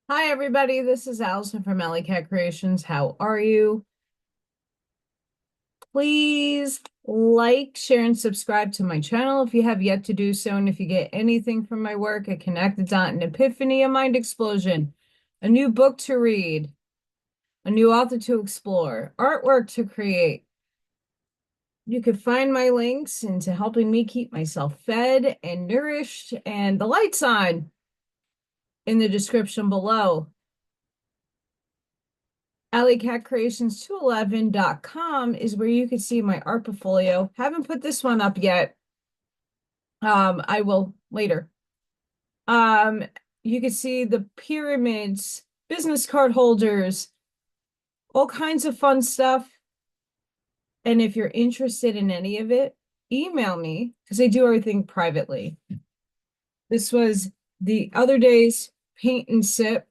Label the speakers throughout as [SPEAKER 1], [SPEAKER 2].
[SPEAKER 1] Hi, everybody. This is Allison from Alley Creations. How are you? Please like, share, and subscribe to my channel if you have yet to do so. And if you get anything from my work, a connect, a dot, an epiphany, a mind explosion, a new book to read, a new author to explore, artwork to create, you can find my links into helping me keep myself fed and nourished and the lights on in the description below. Allylattkreations211.com is where you can see my art portfolio. Haven't put this one up yet. I will later. Um, you can see the pyramids, business card holders, all kinds of fun stuff. And if you're interested in any of it, email me because I do everything privately. This was the other day's paint and sip.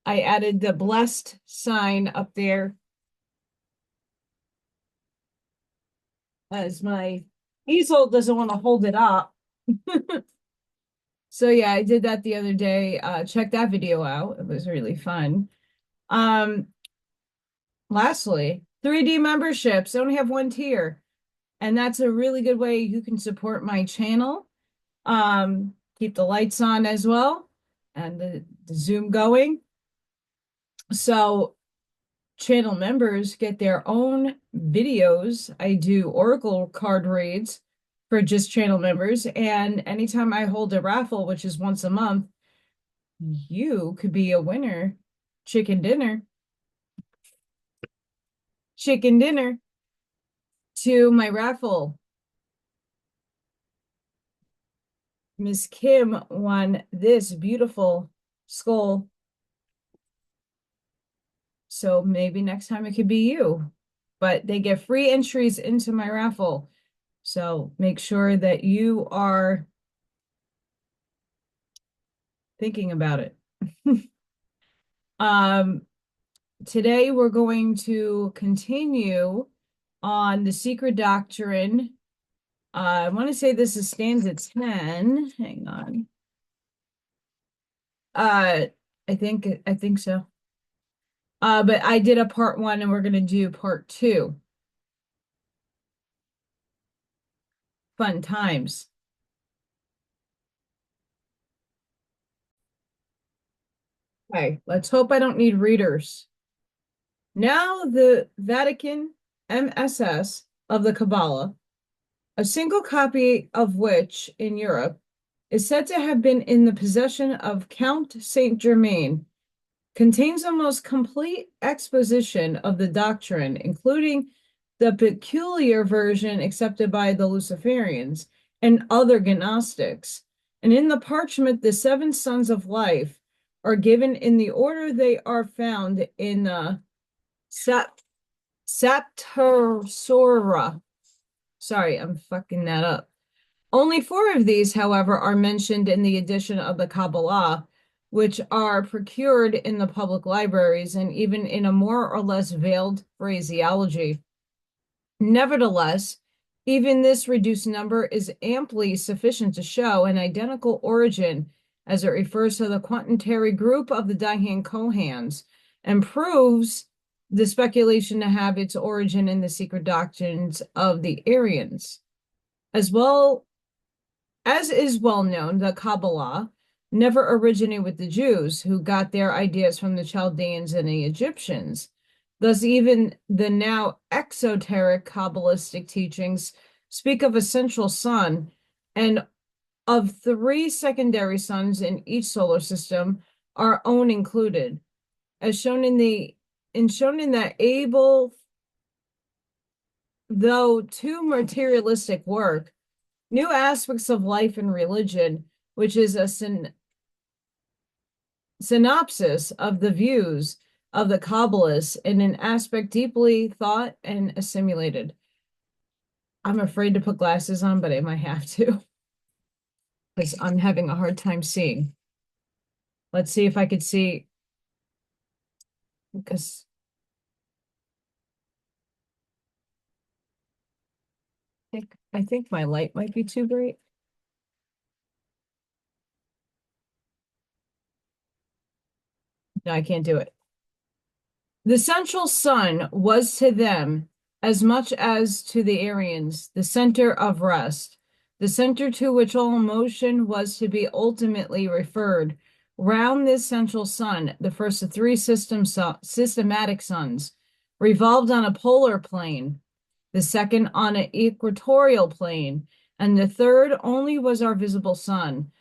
[SPEAKER 1] I added the blessed sign up there as my easel doesn't want to hold it up. So yeah, I did that the other day. Check that video out. It was really fun. Um, Lastly, 3D memberships only have one tier, and that's a really good way you can support my channel. Keep the lights on as well and the Zoom going. So channel members get their own videos. I do Oracle card reads for just channel members. And anytime I hold a raffle, which is once a month, you could be a winner. Chicken dinner. Chicken dinner to my raffle. Miss Kim won this beautiful skull. So maybe next time it could be you. But they get free entries into my raffle. So make sure that you are thinking about it. Um, Today we're going to continue on the Secret Doctrine. I want to say this is stanza 10. Hang on. Uh, I think so. But I did a part one and we're gonna do part two. Fun times. Okay, let's hope I don't need readers. Now the Vatican MSS of the Kabbalah, a single copy of which in Europe is said to have been in the possession of Count Saint Germain, contains a most complete exposition of the doctrine, including the peculiar version accepted by the Luciferians and other Gnostics. And in the parchment, the seven sons of life are given in the order they are found in the Saptasura. Sorry, I'm fucking that up. Only four of these, however, are mentioned in the edition of the Kabbalah, which are procured in the public libraries and even in a more or less veiled phraseology. Nevertheless, even this reduced number is amply sufficient to show an identical origin as it refers to the quaternary group of the Dahan Kohans and proves the speculation to have its origin in the secret doctrines of the Aryans. As well as is well known, the Kabbalah never originated with the Jews, who got their ideas from the Chaldeans and the Egyptians. Thus, even the now exoteric Kabbalistic teachings speak of a central sun and of three secondary suns in each solar system, our own included, as shown in that able, though too materialistic work, New Aspects of Life and Religion, which is a synopsis of the views of the Kabbalists in an aspect deeply thought and assimilated. I'm afraid to put glasses on, but I might have to because I'm having a hard time seeing. Let's see if I could see because I think my light might be too bright. No, I can't do it. The central sun was to them, as much as to the Aryans, the center of rest, the center to which all motion was to be ultimately referred. Round this central sun, the first of three systematic suns, revolved on a polar plane, the second on an equatorial plane, and the third only was our visible sun.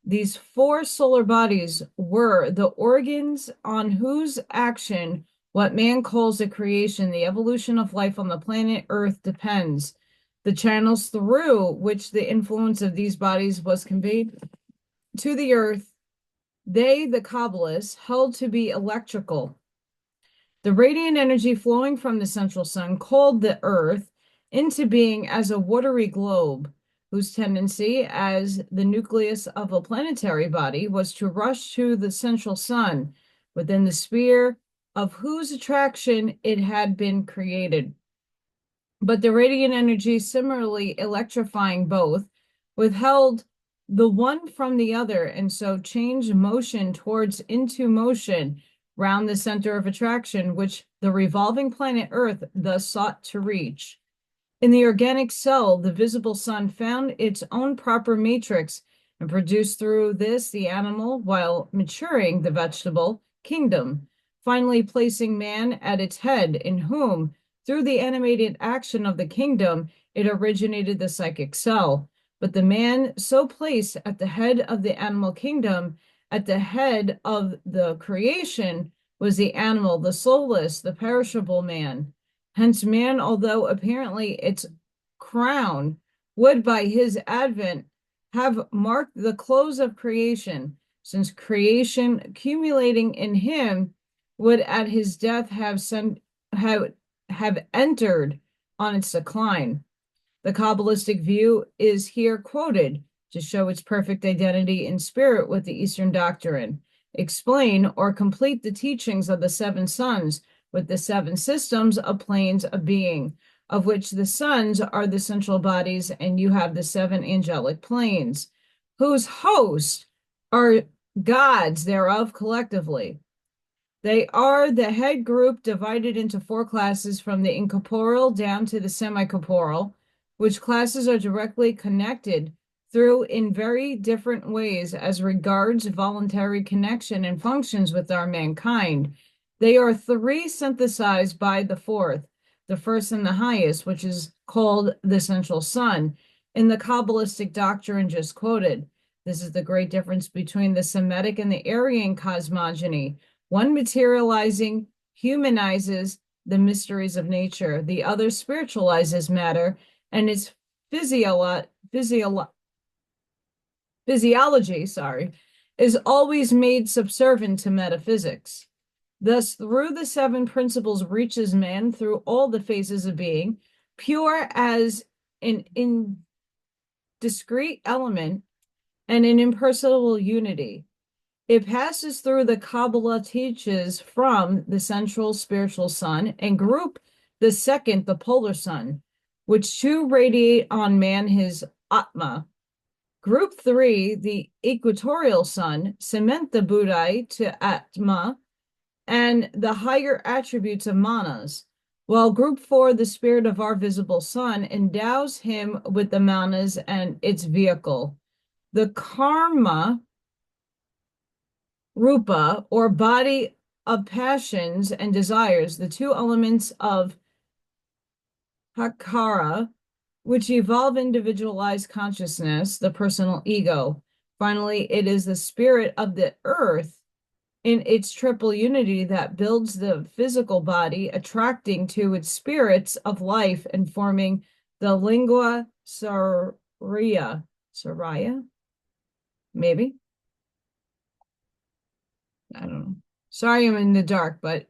[SPEAKER 1] These four solar bodies were the organs on whose action what man calls the creation, the evolution of life on the planet Earth depends. The channels through which the influence of these bodies was conveyed to the Earth, they, the Kabbalists, held to be electrical. The radiant energy flowing from the central sun called the Earth into being as a watery globe, whose tendency as the nucleus of a planetary body was to rush to the central sun, within the sphere of whose attraction it had been created. But the radiant energy, similarly electrifying both, withheld the one from the other, and so changed motion towards into motion round the center of attraction, which the revolving planet Earth thus sought to reach. In the organic cell, the visible sun found its own proper matrix and produced through this the animal, while maturing the vegetable kingdom, finally placing man at its head, in whom, through the animated action of the kingdom, it originated the psychic cell. But the man so placed at the head of the animal kingdom, at the head of the creation, was the animal, the soulless, the perishable man. Hence, man, although apparently its crown, would by his advent have marked the close of creation, since creation accumulating in him would at his death have entered on its decline. The Kabbalistic view is here quoted to show its perfect identity in spirit with the Eastern doctrine, explain or complete the teachings of the seven suns with the seven systems of planes of being, of which the suns are the central bodies, and you have the seven angelic planes, whose hosts are gods thereof collectively. They are the head group divided into four classes from the incorporeal down to the semi-corporeal, which classes are directly connected through in very different ways as regards voluntary connection and functions with our mankind. They are three synthesized by the fourth, the first and the highest, which is called the central sun, in the Kabbalistic doctrine just quoted. This is the great difference between the Semitic and the Aryan cosmogony. One materializing humanizes the mysteries of nature. The other spiritualizes matter, and its physiology, is always made subservient to metaphysics. Thus, through the seven principles reaches man through all the phases of being, pure as an indiscrete element and an impersonal unity. It passes through the Kabbalah teaches from the central spiritual sun and group the second, the polar sun, which two radiate on man his Atma. Group three, the equatorial sun, cement the Buddhai to Atma and the higher attributes of manas, while group four, the spirit of our visible sun, endows him with the manas and its vehicle. The karma rupa, or body of passions and desires, the two elements of hakara, which evolve individualized consciousness, the personal ego. Finally, it is the spirit of the earth in its triple unity that builds the physical body, attracting to its spirits of life and forming the lingua saraya. Saraya? Maybe? I don't know. Sorry, I'm in the dark, but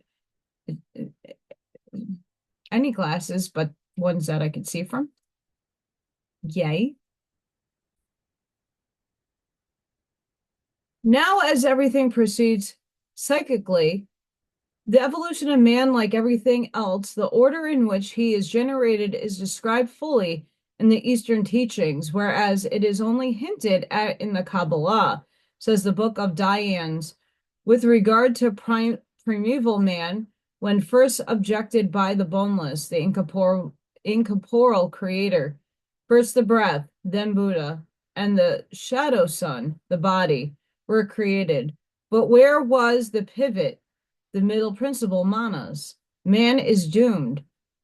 [SPEAKER 1] any glasses, but ones that I could see from. Yay. Now, as everything proceeds psychically, the evolution of man, like everything else, the order in which he is generated is described fully in the Eastern teachings, whereas it is only hinted at in the Kabbalah, says the Book of Dzyan's With regard to primeval man, when first objected by the boneless, the incorporeal creator, first the breath, then Buddha, and the shadow sun, the body, were created. But where was the pivot, the middle principle, manas? Man is doomed.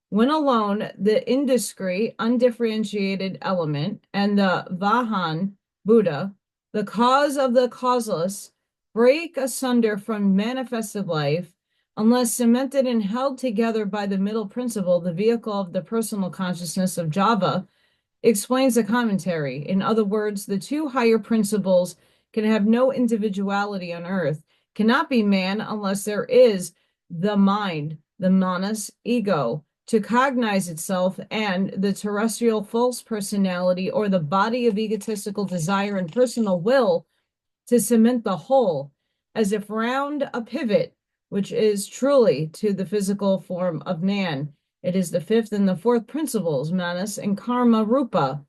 [SPEAKER 1] When alone, the indiscrete, undifferentiated element, and the Vahan, Buddha, the cause of the causeless, break asunder from manifested life, unless cemented and held together by the middle principle, the vehicle of the personal consciousness of Java, explains the commentary. In other words, the two higher principles can have no individuality on earth, cannot be man unless there is the mind, the manas, ego, to cognize itself, and the terrestrial false personality or the body of egotistical desire and personal will to cement the whole, as if round a pivot, which is truly to the physical form of man. It is the fifth and the fourth principles, manas and karma rupa,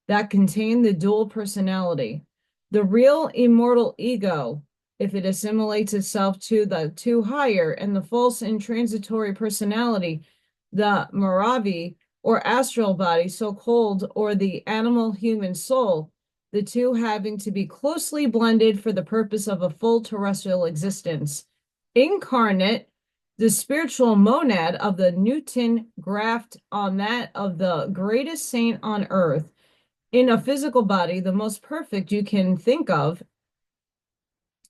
[SPEAKER 1] that contain the dual personality. The real immortal ego, if it assimilates itself to the two higher, and the false and transitory personality, the Maravi or astral body, so called, or the animal human soul, the two having to be closely blended for the purpose of a full terrestrial existence. Incarnate, the spiritual monad of the Newton graft on that of the greatest saint on earth, in a physical body, the most perfect you can think of,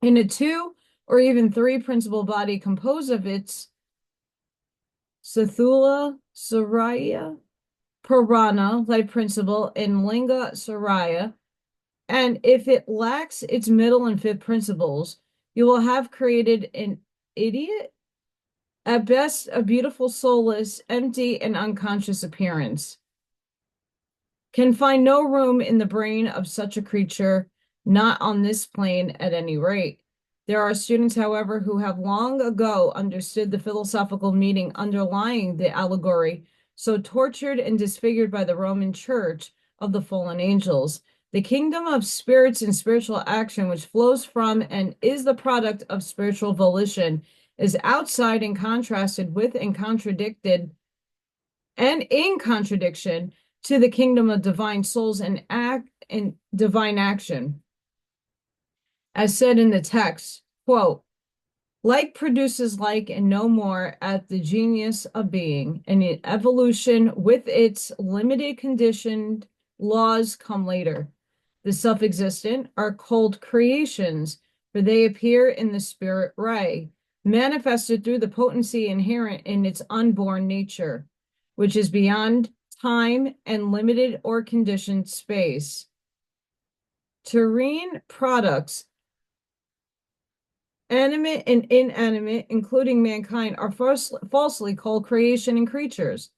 [SPEAKER 1] in a two or even three principal body composed of its Sathula, Saraya, Purana, life principle, and Linga Saraya. And if it lacks its middle and fifth principles, you will have created an idiot, at best a beautiful, soulless, empty, and unconscious appearance. Can find no room in the brain of such a creature, not on this plane at any rate. There are students, however, who have long ago understood the philosophical meaning underlying the allegory, so tortured and disfigured by the Roman Church, of the fallen angels. The kingdom of spirits and spiritual action, which flows from and is the product of spiritual volition, is outside and contrasted with and contradicted and in contradiction to the kingdom of divine souls and act and divine action. As said in the text, quote, like produces like and no more at the genius of being, and in evolution with its limited conditioned laws come later. The self-existent are called creations, for they appear in the spirit ray, manifested through the potency inherent in its unborn nature, which is beyond time and limited or conditioned space. Terrene products, animate and inanimate, including mankind, are falsely called creation and creatures.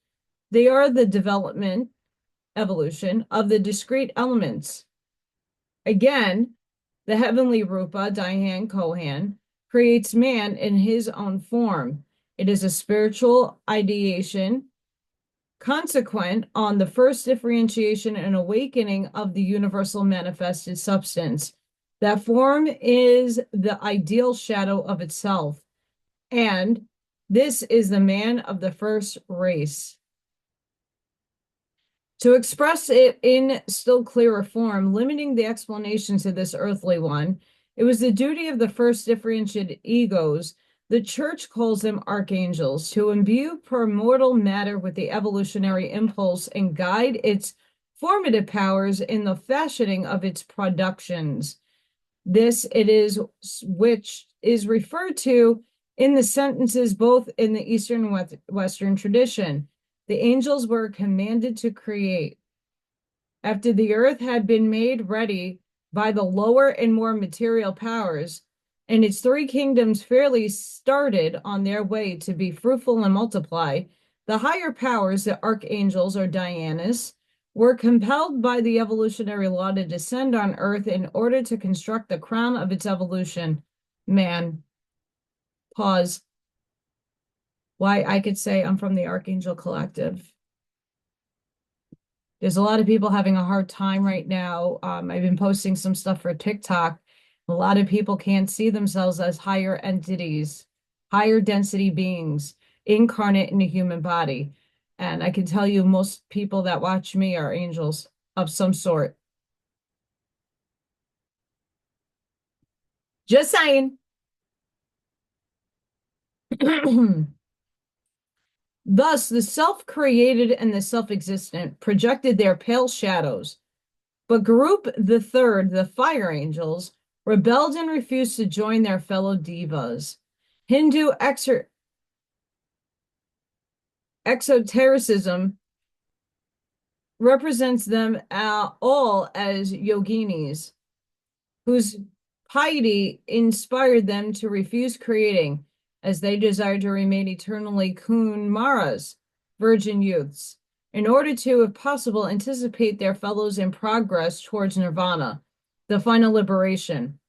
[SPEAKER 1] They are the development, evolution, of the discrete elements. Again, the heavenly Rupa, Dhyan, Kohan, creates man in his own form. It is a spiritual ideation consequent on the first differentiation and awakening of the universal manifested substance. That form is the ideal shadow of itself, and this is the man of the first race. To express it in still clearer form, limiting the explanation to this earthly one, it was the duty of the first differentiated egos, the church calls them archangels, to imbue primordial matter with the evolutionary impulse and guide its formative powers in the fashioning of its productions. This it is which is referred to in the sentences both in the Eastern and Western tradition. The angels were commanded to create. After the earth had been made ready by the lower and more material powers, and its three kingdoms fairly started on their way to be fruitful and multiply, the higher powers, the archangels or Dhyanis, were compelled by the evolutionary law to descend on earth in order to construct the crown of its evolution, man. Pause. Why I could say I'm from the Archangel Collective. There's a lot of people having a hard time right now. I've been posting some stuff for TikTok. A A lot of people can't see themselves as higher entities, higher density beings incarnate in a human body. And I can tell you most people that watch me are angels of some sort. Just saying. Thus, the self-created and the self-existent projected their pale shadows, but group the third, the fire angels, rebelled and refused to join their fellow devas. Hindu exotericism represents them all as yoginis, whose piety inspired them to refuse creating, as they desired to remain eternally Kunmaras, virgin youths, in order to, if possible, anticipate their fellows in progress towards nirvana, the final liberation.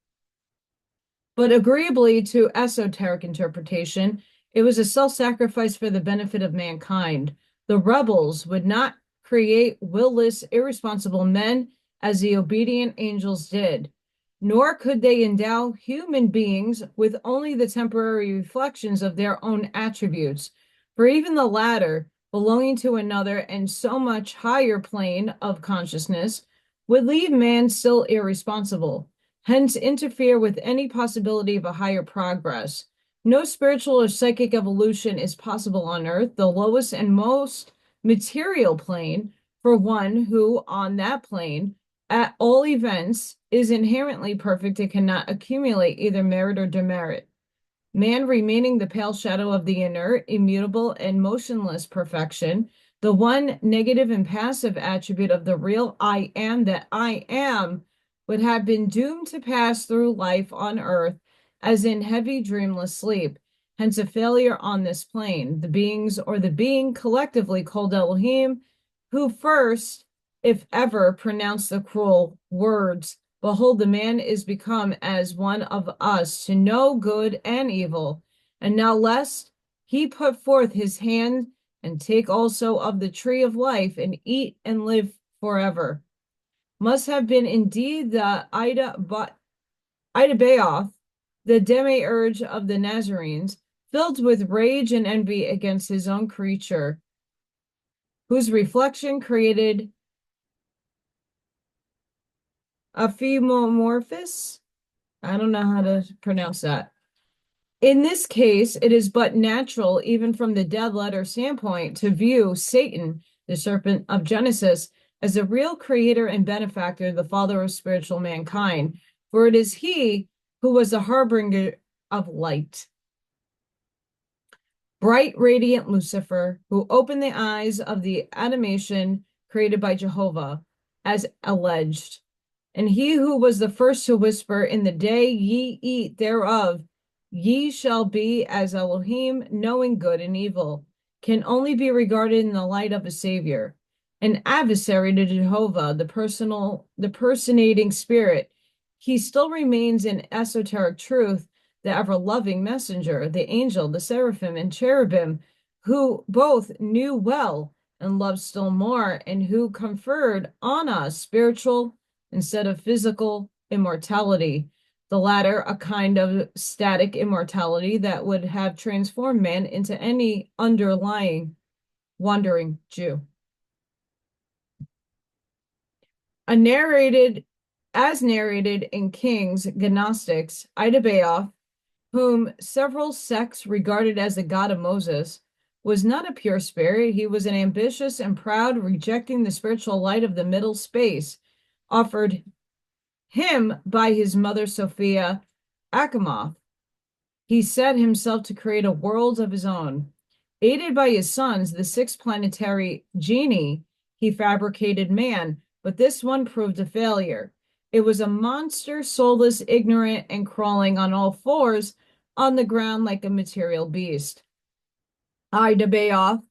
[SPEAKER 1] But agreeably to esoteric interpretation, it was a self-sacrifice for the benefit of mankind. The rebels would not create will-less, irresponsible men as the obedient angels did, nor could they endow human beings with only the temporary reflections of their own attributes, for even the latter, belonging to another and so much higher plane of consciousness, would leave man still irresponsible, hence interfere with any possibility of a higher progress. No spiritual or psychic evolution is possible on earth, the lowest and most material plane, for one who, on that plane, at all events, is inherently perfect and cannot accumulate either merit or demerit. Man remaining the pale shadow of the inert, immutable, and motionless perfection, the one negative and passive attribute of the real I am that I am, would have been doomed to pass through life on earth as in heavy dreamless sleep, hence a failure on this plane. The beings or the being collectively called Elohim, who first, if ever, pronounced the cruel words, "Behold, the man is become as one of us, to know good and evil. And now lest he put forth his hand and take also of the tree of life and eat and live forever," must have been indeed the Idabaoth, the demiurge of the Nazarenes, filled with rage and envy against his own creature, whose reflection created Ephemomorphous. I don't know how to pronounce that. In this case, it is but natural, even from the dead letter standpoint, to view Satan, the serpent of Genesis, as the real creator and benefactor, the father of spiritual mankind, for it is he who was the harbinger of light. Bright, radiant Lucifer, who opened the eyes of the animation created by Jehovah, as alleged. And he who was the first to whisper, "In the day ye eat thereof, ye shall be as Elohim, knowing good and evil," can only be regarded in the light of a savior, an adversary to Jehovah, the personating spirit. He still remains in esoteric truth, the ever-loving messenger, the angel, the seraphim, and cherubim, who both knew well and loved still more, and who conferred on us spiritual instead of physical immortality, the latter a kind of static immortality that would have transformed man into any underlying wandering Jew. As narrated in Kings, Gnostics, Idabaoth, whom several sects regarded as the god of Moses, was not a pure spirit. He was an ambitious and proud, rejecting the spiritual light of the middle space, offered him by his mother Sophia Achamoth. He set himself to create a world of his own. Aided by his sons, the six planetary genii, he fabricated man, but this one proved a failure. It was a monster, soulless, ignorant, and crawling on all fours on the ground like a material beast. Idabaoth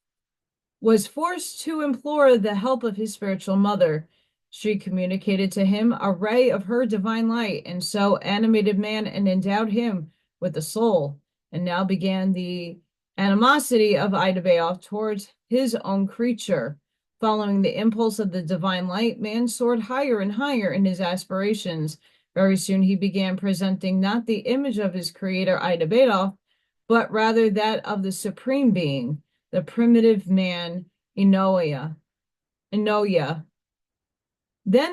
[SPEAKER 1] was forced to implore the help of his spiritual mother. She communicated to him a ray of her divine light, and so animated man and endowed him with a soul. And now began the animosity of Idabaoth towards his own creature. Following the impulse of the divine light, man soared higher and higher in his aspirations, Very soon he began presenting not the image of his creator Ida, but rather that of the supreme being, the primitive man, Enoia. Then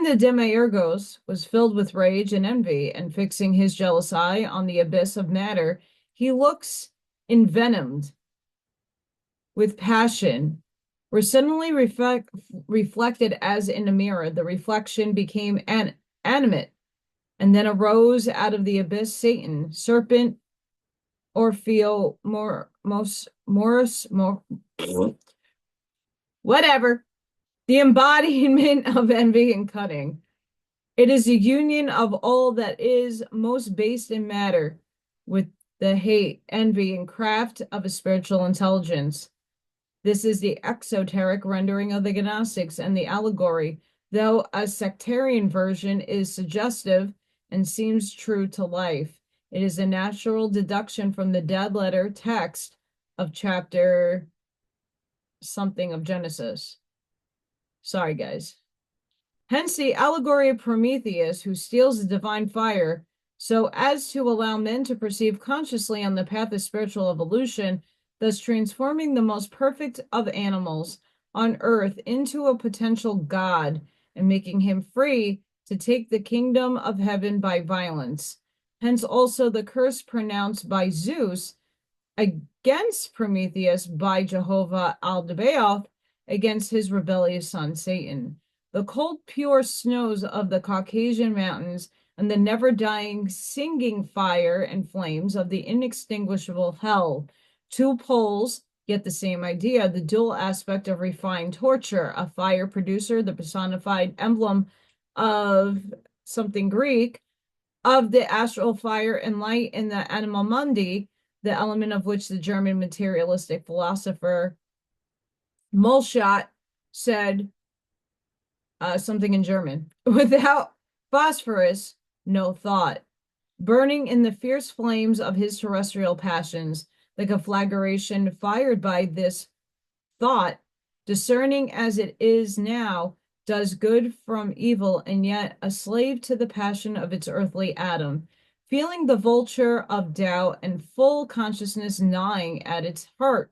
[SPEAKER 1] the Demiurgos was filled with rage and envy, and fixing his jealous eye on the abyss of matter, he looks envenomed with passion, were suddenly reflected as in a mirror. The reflection became animate, and then arose out of the abyss Satan, serpent, Orfeo, whatever, the embodiment of envy and cunning. It is the union of all that is most based in matter with the hate, envy, and craft of a spiritual intelligence. This is the exoteric rendering of the Gnostics and the allegory, though a sectarian version is suggestive and seems true to life. It is a natural deduction from the dead letter text of chapter something of Genesis. Sorry, guys. Hence the allegory of Prometheus, who steals the divine fire so as to allow men to perceive consciously on the path of spiritual evolution, thus transforming the most perfect of animals on earth into a potential god and making him free to take the kingdom of heaven by violence. Hence also the curse pronounced by Zeus against Prometheus by Jehovah Aldebaoth against his rebellious son Satan. The cold, pure snows of the Caucasian mountains and the never-dying singing fire and flames of the inextinguishable hell. Two poles, yet the same idea, the dual aspect of refined torture, a fire producer, the personified emblem of something Greek, of the astral fire and light in the animal mundi, the element of which the German materialistic philosopher Molschat said something in German. Without phosphorus, no thought. Burning in the fierce flames of his terrestrial passions, the conflagration fired by this thought, discerning as it is now, does good from evil, and yet a slave to the passion of its earthly atom, feeling the vulture of doubt and full consciousness gnawing at its heart.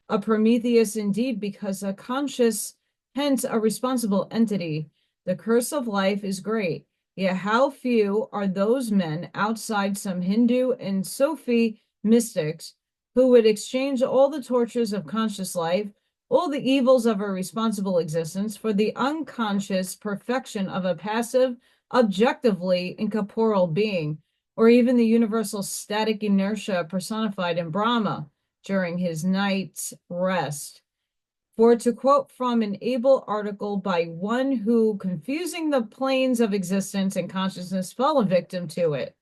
[SPEAKER 1] A Prometheus indeed, because a conscious, hence a responsible entity. The curse of life is great, yet how few are those men outside some Hindu and Sufi mystics who would exchange all the tortures of conscious life, all the evils of a responsible existence, for the unconscious perfection of a passive, objectively incorporeal being, or even the universal static inertia personified in Brahma during his night's rest. For to quote from an able article by one who, confusing the planes of existence and consciousness, fell a victim to it,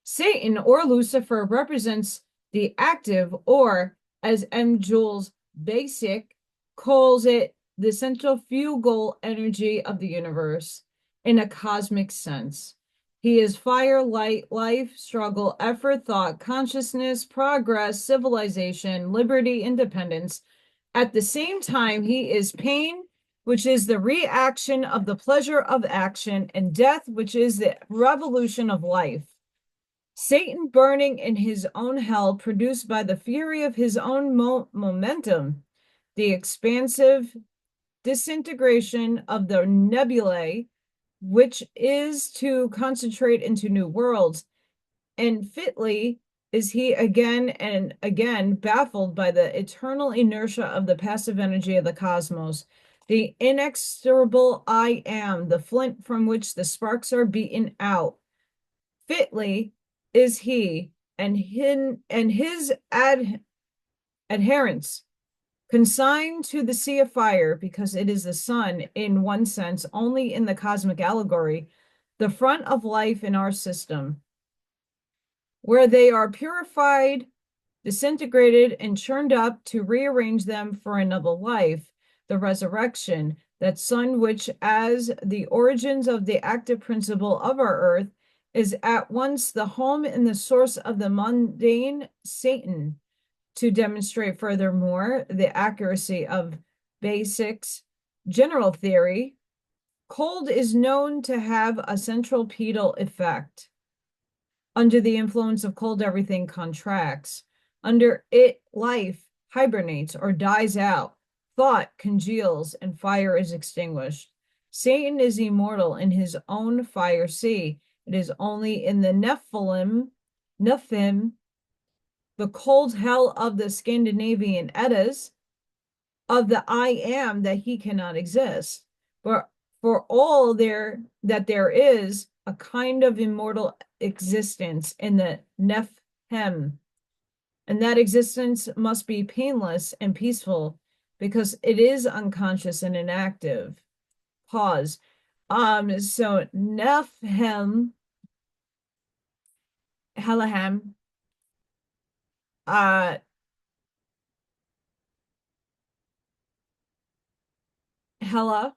[SPEAKER 1] Satan or Lucifer represents the active, or as M. Jules Basic calls it, the centrifugal energy of the universe in a cosmic sense. He is fire, light, life, struggle, effort, thought, consciousness, progress, civilization, liberty, independence. At the same time, he is pain, which is the reaction of the pleasure of action, and death, which is the revolution of life. Satan burning in his own hell, produced by the fury of his own momentum, the expansive disintegration of the nebulae, which is to concentrate into new worlds. And fitly is he again and again baffled by the eternal inertia of the passive energy of the cosmos, the inexorable I am, the flint from which the sparks are beaten out. Fitly is he and his adherents consigned to the sea of fire, because it is the sun, in one sense, only in the cosmic allegory, the front of life in our system, where they are purified, disintegrated, and churned up to rearrange them for another life, the resurrection, that sun which, as the origins of the active principle of our earth, is at once the home and the source of the mundane Satan. To demonstrate furthermore the accuracy of Basic's general theory, Cold is known to have a centripetal effect. Under the influence of cold, everything contracts. Under it, life hibernates or dies out. Thought congeals and fire is extinguished. Satan is immortal in his own fire sea. It is only in the Nephim, the cold hell of the Scandinavian Eddas, of the I am, that he cannot exist. But for all there is a kind of immortal existence in the Nephim, and that existence must be painless and peaceful because it is unconscious and inactive. Pause. So Nephim, Helaham, uh, Hela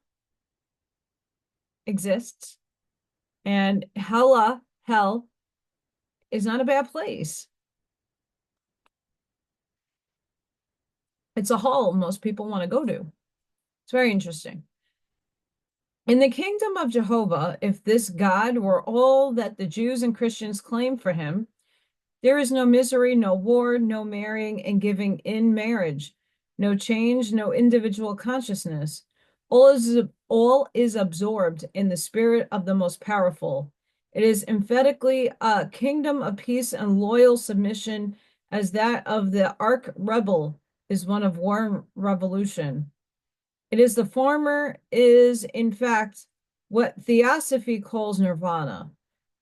[SPEAKER 1] exists, and hell, is not a bad place. It's a hall most people want to go to. It's very interesting. In the kingdom of Jehovah, if this God were all that the Jews and Christians claim for him, there is no misery, no war, no marrying and giving in marriage, no change, no individual consciousness. All is absorbed in the spirit of the most powerful. It is emphatically a kingdom of peace and loyal submission, as that of the arch rebel is one of war revolution. It is the former is, in fact, what Theosophy calls nirvana.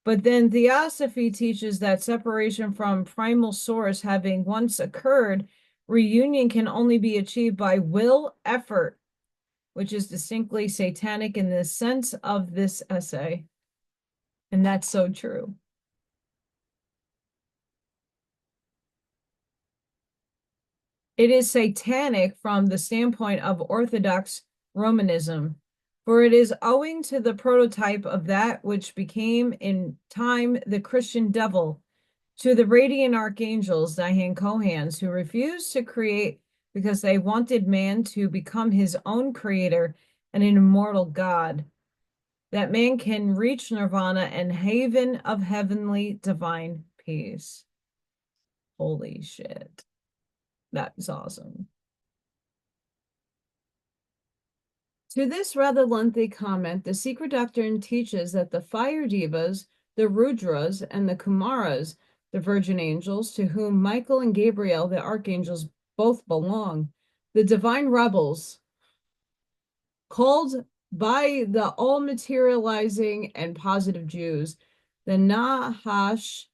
[SPEAKER 1] But then Theosophy teaches that separation from primal source having once occurred, reunion can only be achieved by will effort, which is distinctly satanic in the sense of this essay. And that's so true. It is satanic from the standpoint of Orthodox Romanism, for it is owing to the prototype of that which became in time the Christian devil, to the radiant archangels, Dayan Kohans, who refused to create because they wanted man to become his own creator and an immortal God, that man can reach nirvana and haven of heavenly divine peace. Holy shit. That is awesome. To this rather lengthy comment, the Secret Doctrine teaches that the fire devas, the Rudras, and the Kumaras, the virgin angels, to whom Michael and Gabriel, the archangels, both belong, the divine rebels, called by the all-materializing and positive Jews, the Nahash,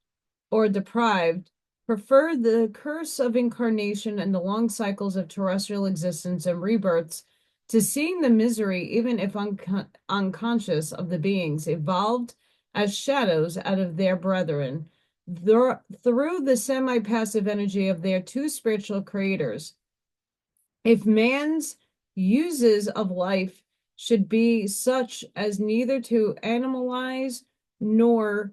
[SPEAKER 1] or deprived, prefer the curse of incarnation and the long cycles of terrestrial existence and rebirths to seeing the misery, even if unconscious, of the beings evolved as shadows out of their brethren through the semi-passive energy of their two spiritual creators. If man's uses of life should be such as neither to animalize nor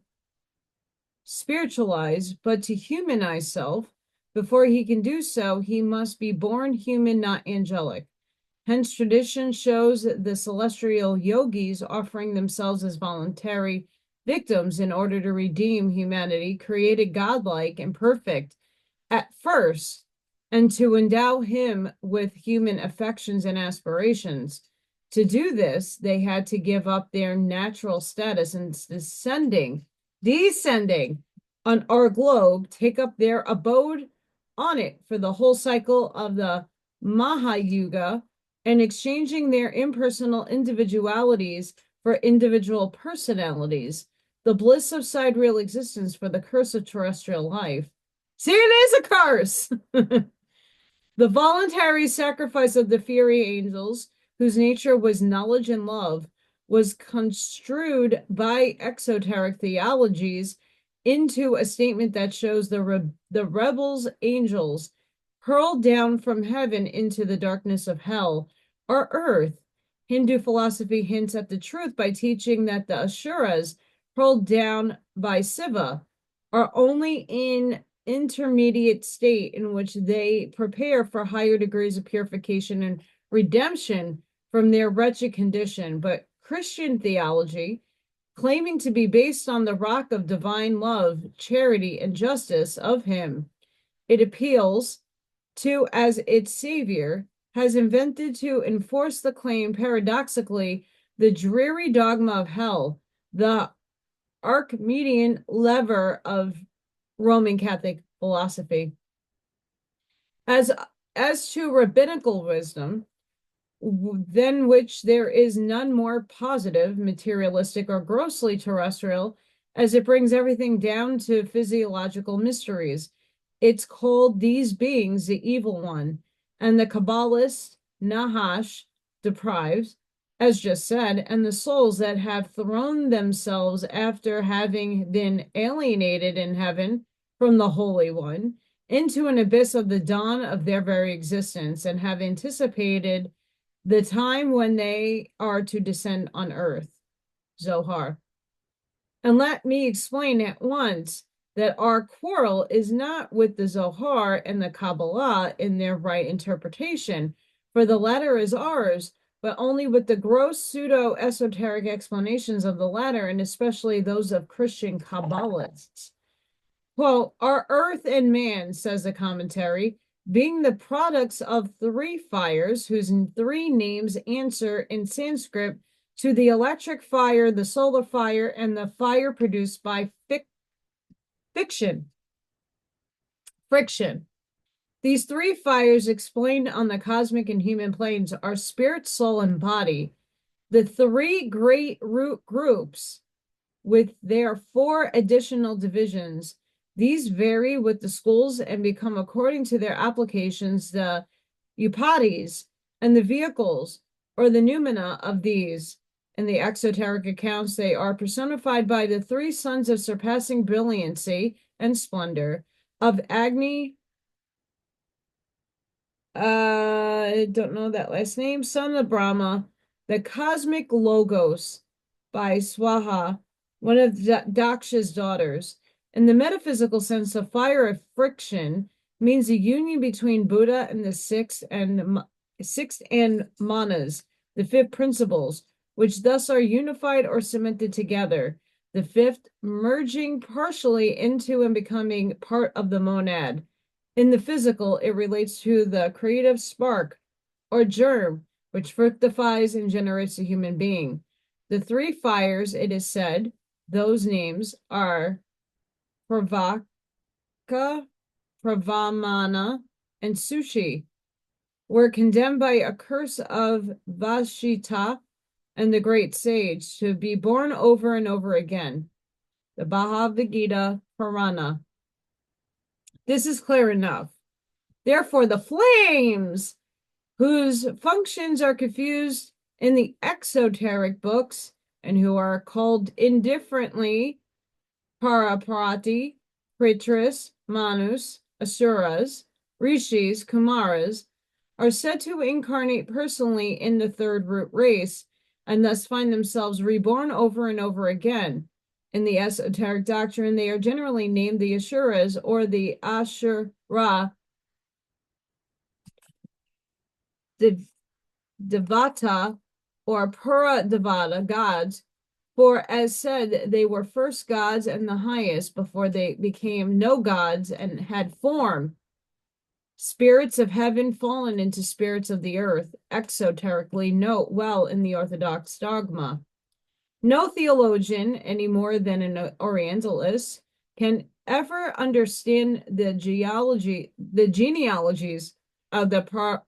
[SPEAKER 1] spiritualize, but to humanize self, before he can do so, he must be born human, not angelic. Hence, tradition shows the celestial yogis offering themselves as voluntary victims in order to redeem humanity, created godlike and perfect at first, and to endow him with human affections and aspirations. To do this, they had to give up their natural status and descending on our globe, take up their abode on it for the whole cycle of the Mahayuga, and exchanging their impersonal individualities for individual personalities, the bliss of sidereal existence for the curse of terrestrial life. See, it is a curse! The voluntary sacrifice of the fairy angels, whose nature was knowledge and love, was construed by exoteric theologies into a statement that shows the rebels angels hurled down from heaven into the darkness of hell or earth. Hindu philosophy hints at the truth by teaching that the Asuras hurled down by Shiva are only in intermediate state in which they prepare for higher degrees of purification and redemption from their wretched condition, but Christian theology, claiming to be based on the rock of divine love, charity, and justice of him it appeals to as its savior, has invented to enforce the claim paradoxically the dreary dogma of hell, the Archimedean lever of Roman Catholic philosophy. As to rabbinical wisdom, than which there is none more positive, materialistic, or grossly terrestrial, as it brings everything down to physiological mysteries. It's called these beings the evil one, and the Kabbalist Nahash deprives, as just said, and the souls that have thrown themselves after having been alienated in heaven from the Holy One into an abyss of the dawn of their very existence and have anticipated the time when they are to descend on earth. Zohar. And let me explain at once that our quarrel is not with the Zohar and the Kabbalah in their right interpretation, for the latter is ours, but only with the gross pseudo-esoteric explanations of the latter, and especially those of Christian Kabbalists. Well, our earth and man, says the commentary, being the products of three fires, whose three names answer in Sanskrit to the electric fire, the solar fire, and the fire produced by friction. These three fires explained on the cosmic and human planes are spirit, soul, and body. The three great root groups, with their four additional divisions, these vary with the schools and become, according to their applications, the upadis and the vehicles or the noumena of these. In the exoteric accounts, they are personified by the three sons of surpassing brilliancy and splendor of Agni. I don't know that last name. Son of Brahma, the cosmic logos by Swaha, one of Daksha's daughters. In the metaphysical sense, the fire of friction means a union between Buddha and the sixth and manas, the fifth principles, which thus are unified or cemented together. The fifth merging partially into and becoming part of the monad. In the physical, it relates to the creative spark or germ, which fructifies and generates a human being. The three fires, it is said, those names are Pravaka, Pravamana, and Sushi, were condemned by a curse of Vashita and the great sage to be born over and over again. The Bhagavad Gita Purana. This is clear enough. Therefore, the flames, whose functions are confused in the exoteric books and who are called indifferently Paraparati, Pritras, Manus, Asuras, Rishis, Kumaras, are said to incarnate personally in the third root race and thus find themselves reborn over and over again. In the esoteric doctrine, they are generally named the Asuras or the Ashura, Devata or Pura Devata gods, for as said, they were first gods and the highest before they became no gods and had form. Spirits of heaven fallen into spirits of the earth, exoterically note well in the Orthodox dogma. No theologian, any more than an Orientalist, can ever understand the genealogies of the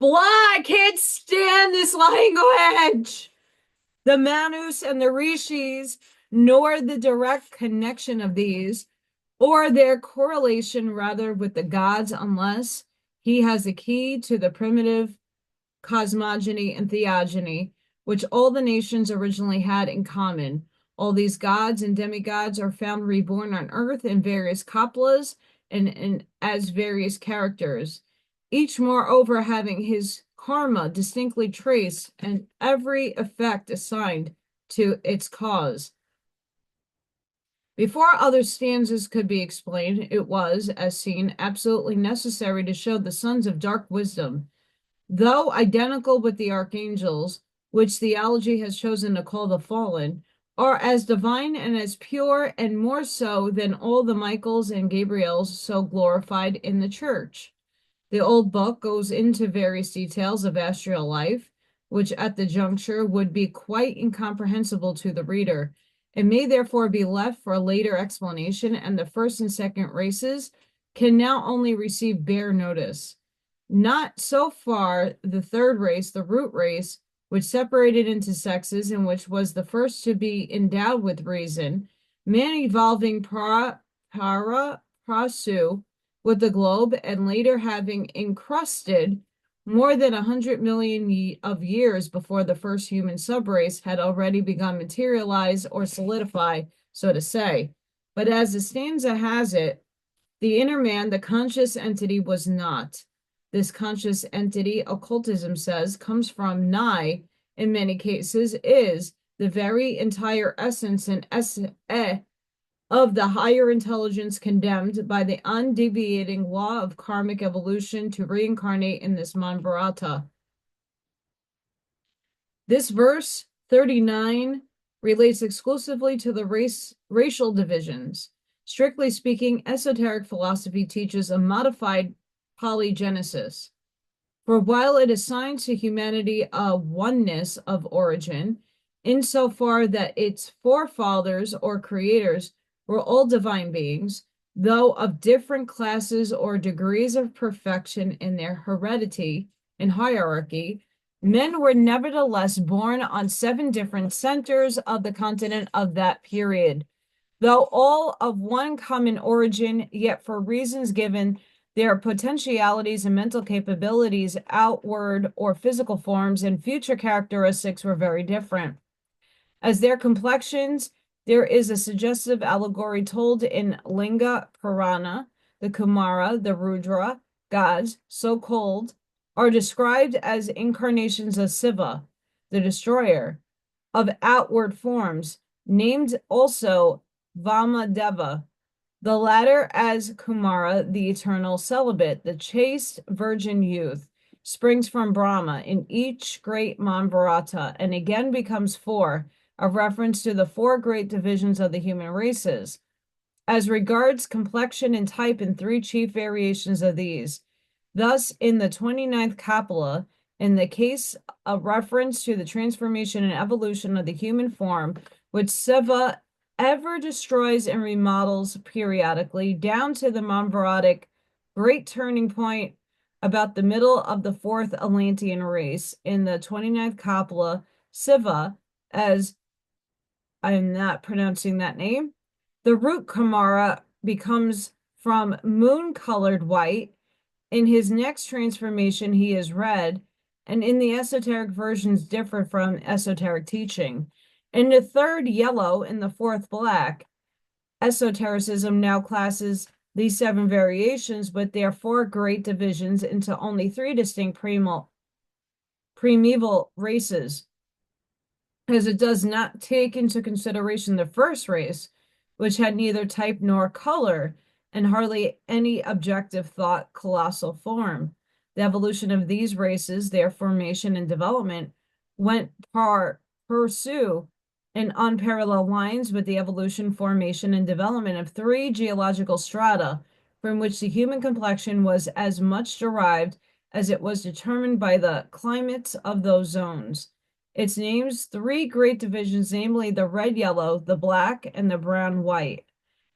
[SPEAKER 1] I can't stand this language. The Manus and the Rishis, nor the direct connection of these, or their correlation rather with the gods, unless he has a key to the primitive cosmogony and theogony, which all the nations originally had in common. All these gods and demigods are found reborn on earth in various kaplas and as various characters, each moreover having his karma distinctly traced and every effect assigned to its cause. Before other stanzas could be explained, it was, as seen, absolutely necessary to show the sons of dark wisdom, though identical with the archangels, which theology has chosen to call the fallen, are as divine and as pure and more so than all the Michaels and Gabriels so glorified in the church. The old book goes into various details of astral life, which at the juncture would be quite incomprehensible to the reader. It may therefore be left for a later explanation, and the first and second races can now only receive bare notice. Not so far the third race, the root race, which separated into sexes and which was the first to be endowed with reason, man evolving prasu with the globe and later having encrusted more than 100 million of years before the first human subrace had already begun materialize or solidify, so to say. But as the stanza has it, the inner man, the conscious entity, was not. This conscious entity, occultism says, comes from nigh, in many cases, is the very entire essence and of the higher intelligence condemned by the undeviating law of karmic evolution to reincarnate in this Manvarata. This verse 39 relates exclusively to the racial divisions. Strictly speaking, esoteric philosophy teaches a modified polygenesis. For while it assigns to humanity a oneness of origin, insofar that its forefathers or creators were all divine beings, though of different classes or degrees of perfection in their heredity and hierarchy, men were nevertheless born on 7 different centers of the continent of that period. Though all of one common origin, yet for reasons given, their potentialities and mental capabilities, outward or physical forms, and future characteristics were very different. As their complexions, there is a suggestive allegory told in Linga Purana. The Kumara, the Rudra, gods, so called, are described as incarnations of Siva, the destroyer, of outward forms, named also Vamadeva, the latter as Kumara, the eternal celibate, the chaste virgin youth, springs from Brahma in each great Manvarata, and again becomes 4, a reference to the 4 great divisions of the human races. As regards complexion and type in 3 chief variations of these. Thus, in the 29th Kapala, in the case of reference to the transformation and evolution of the human form, which Siva ever destroys and remodels periodically, down to the Manvaratic great turning point about the middle of the 4th Atlantean race, in the 29th Kapala, Siva, as I'm not pronouncing that name, the root Kumara becomes from moon-colored white. In his next transformation, he is red, and in the esoteric versions differ from esoteric teaching. In the 3rd, yellow, in the 4th, black. Esotericism now classes these 7 variations with their 4 great divisions into only 3 distinct primeval races, as it does not take into consideration the first race, which had neither type nor color, and hardly any objective thought colossal form. The evolution of these races, their formation and development, went pursue in unparalleled lines with the evolution, formation, and development of 3 geological strata, from which the human complexion was as much derived as it was determined by the climates of those zones. It names 3 great divisions, namely the red-yellow, the black, and the brown-white.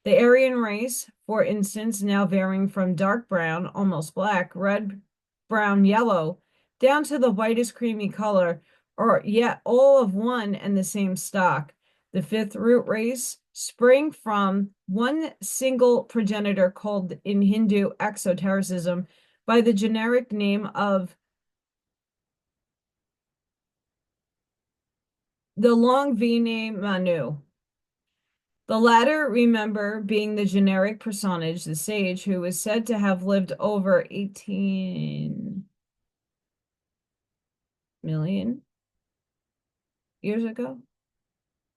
[SPEAKER 1] The Aryan race, for instance, now varying from dark brown, almost black, red, brown, yellow, down to the whitest creamy color, or yet all of one and the same stock. The 5th root race spring from one single progenitor called in Hindu exotericism by the generic name of the long V name Manu. The latter, remember, being the generic personage, the sage, who is said to have lived over 18 million years ago,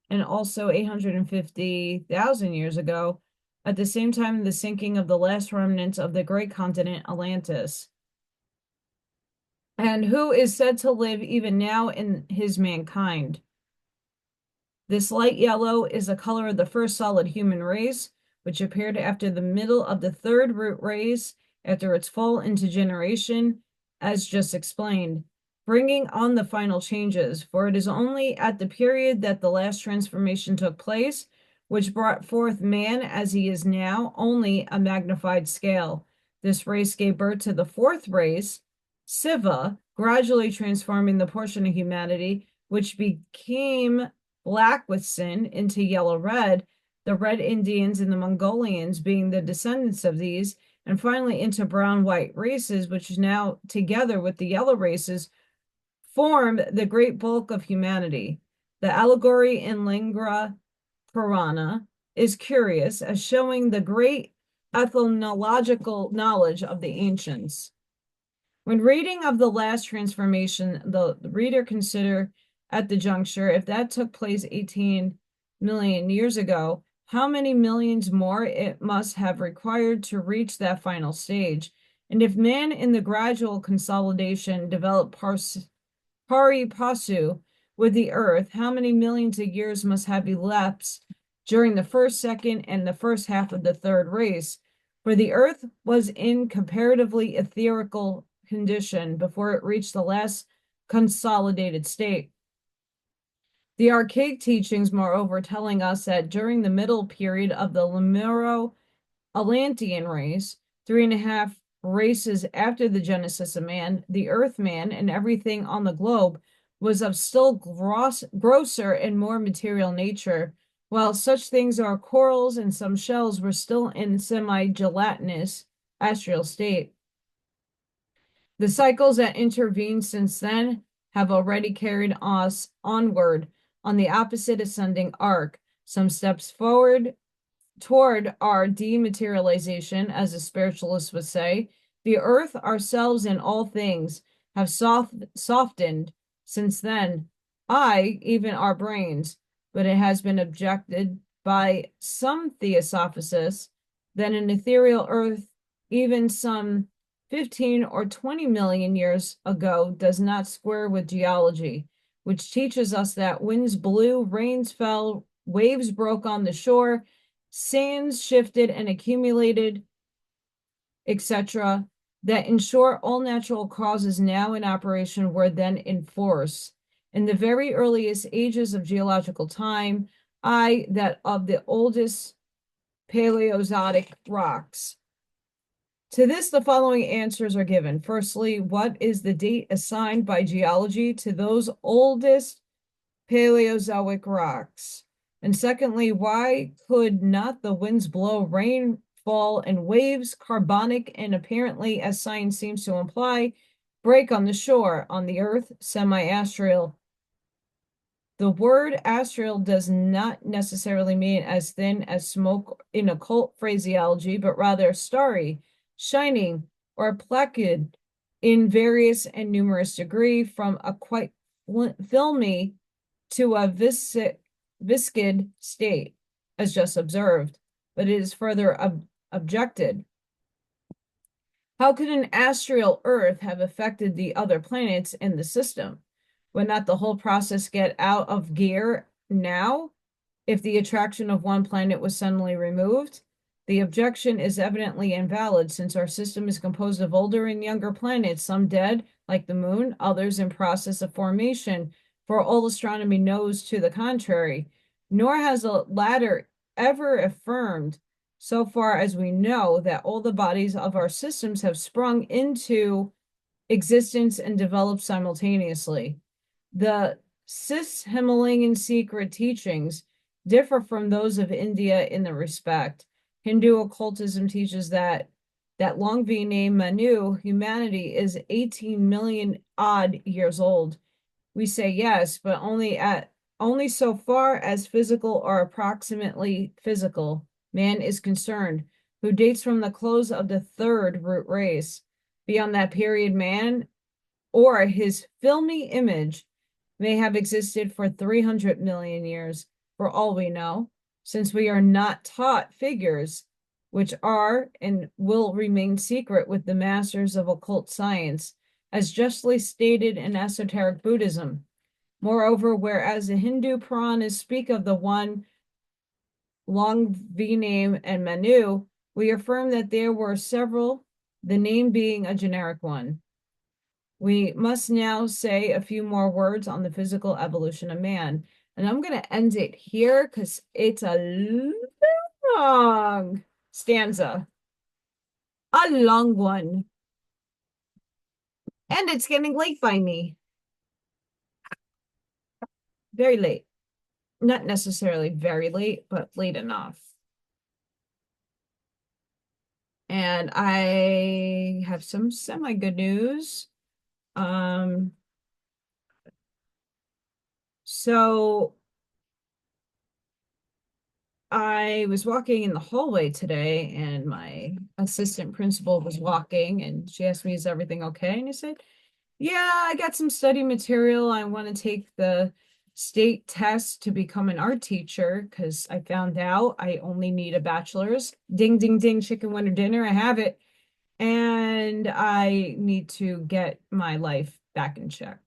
[SPEAKER 1] and also 850,000 years ago, at the same time the sinking of the last remnants of the great continent Atlantis. and who is said to live even now in his mankind. This light yellow is the color of the first solid human race, which appeared after the middle of the third root race, after its fall into generation, as just explained, bringing on the final changes, for it is only at the period that the last transformation took place, which brought forth man as he is now, only a magnified scale. This race gave birth to the fourth race, Siva, gradually transforming the portion of humanity which became black with sin into yellow-red, the Red Indians and the Mongolians being the descendants of these, and finally into brown-white races, which now, together with the yellow races, form the great bulk of humanity. The allegory in Lingua Purana is curious as showing the great ethnological knowledge of the ancients. When reading of the last transformation, the reader consider at the juncture, if that took place 18 million years ago, how many millions more it must have required to reach that final stage. And if man in the gradual consolidation developed pari passu with the earth, how many millions of years must have elapsed during the first, second, and the first half of the third race? For the earth was in comparatively etherical condition before it reached the last consolidated state. The archaic teachings, moreover, telling us that during the middle period of the Lemuro-Atlantean race, 3.5 races after the genesis of man, the earth man and everything on the globe was of still grosser and more material nature, while such things as corals and some shells were still in semi-gelatinous astral state. The cycles that intervened since then have already carried us onward on the opposite ascending arc, some steps forward toward our dematerialization, as the spiritualists would say. The earth, ourselves, and all things have softened since then, even our brains, but it has been objected by some theosophists that an ethereal earth, even some 15 or 20 million years ago, does not square with geology, which teaches us that winds blew, rains fell, waves broke on the shore, sands shifted and accumulated, etc., that in short, all natural causes now in operation were then in force. In the very earliest ages of geological time, that of the oldest Paleozoic rocks. To this, the following answers are given. Firstly, what is the date assigned by geology to those oldest Paleozoic rocks? And secondly, why could not the winds blow, rain fall, and waves, carbonic and apparently, as science seems to imply, break on the shore, on the earth, semi-astral? The word astral does not necessarily mean as thin as smoke in occult phraseology, but rather starry, shining, or placid in various and numerous degree, from a quite filmy to a viscid state, as just observed. But it is further objected. How could an astral Earth have affected the other planets in the system? Would not the whole process get out of gear now if the attraction of one planet was suddenly removed? The objection is evidently invalid, since our system is composed of older and younger planets, some dead, like the moon, others in process of formation, for all astronomy knows to the contrary. Nor has the latter ever affirmed, so far as we know, that all the bodies of our systems have sprung into existence and developed simultaneously. The cis-Himalayan secret teachings differ from those of India in the respect. Hindu occultism teaches that long V-name Manu, humanity is 18 million odd years old. We say yes, but only so far as physical or approximately physical man is concerned, who dates from the close of the third root race. Beyond that period, man, or his filmy image, may have existed for 300 million years, for all we know, since we are not taught figures which are and will remain secret with the masters of occult science. as justly stated in esoteric Buddhism. Moreover, whereas the Hindu Puranas speak of the one long V name and Manu, we affirm that there were several, the name being a generic one. We must now say a few more words on the physical evolution of man. And I'm going to end it here because it's a long stanza, a long one. And it's getting late by me. Very late. Not necessarily very late, but late enough. And I have some semi-good news. So I was walking in the hallway today and my assistant principal was walking and she asked me, is everything okay? And I said, yeah, I got some study material. I want to take the state test to become an art teacher because I found out I only need a bachelor's. Ding, ding, ding, chicken winter dinner. I have it. And I need to get my life back in check.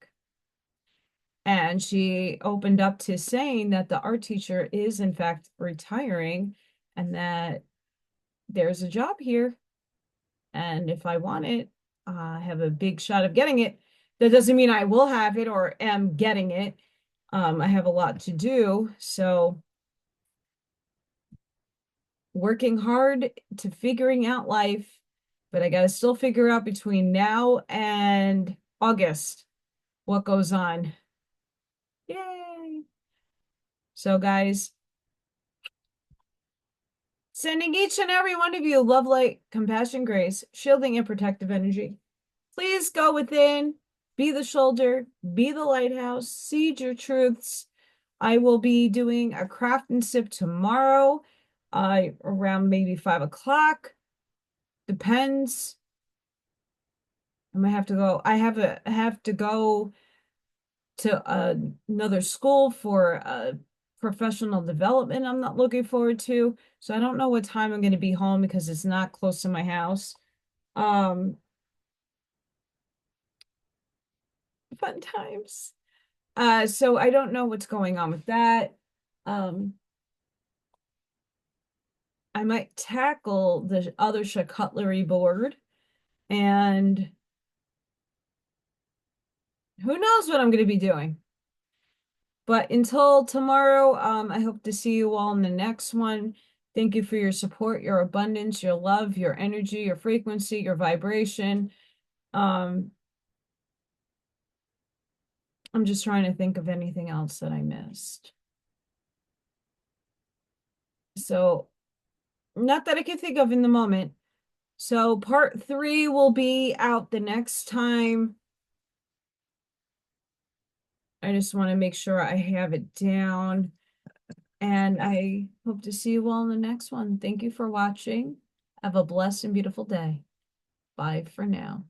[SPEAKER 1] And she opened up to saying that the art teacher is, in fact, retiring and that there's a job here. And if I want it, I have a big shot of getting it. That doesn't mean I will have it or am getting it. I have a lot to do. So working hard to figuring out life, but I got to still figure out between now and August what goes on. Yay. So guys, sending each and every one of you love, light, compassion, grace, shielding, and protective energy. Please go within, be the shoulder, be the lighthouse, seed your truths. I will be doing a craft and sip tomorrow, around maybe 5 o'clock. Depends. I might have to go. I have to go to another school for professional development I'm not looking forward to. So I don't know what time I'm going to be home because it's not close to my house. Fun times. So I don't know what's going on with that. I might tackle the other charcuterie board and who knows what I'm going to be doing. But until tomorrow, I hope to see you all in the next one. Thank you for your support, your abundance, your love, your energy, your frequency, your vibration. I'm just trying to think of anything else that I missed. So, not that I can think of in the moment. So part 3 will be out the next time. I just want to make sure I have it down. And I hope to see you all in the next one. Thank you for watching. Have a blessed and beautiful day. Bye for now.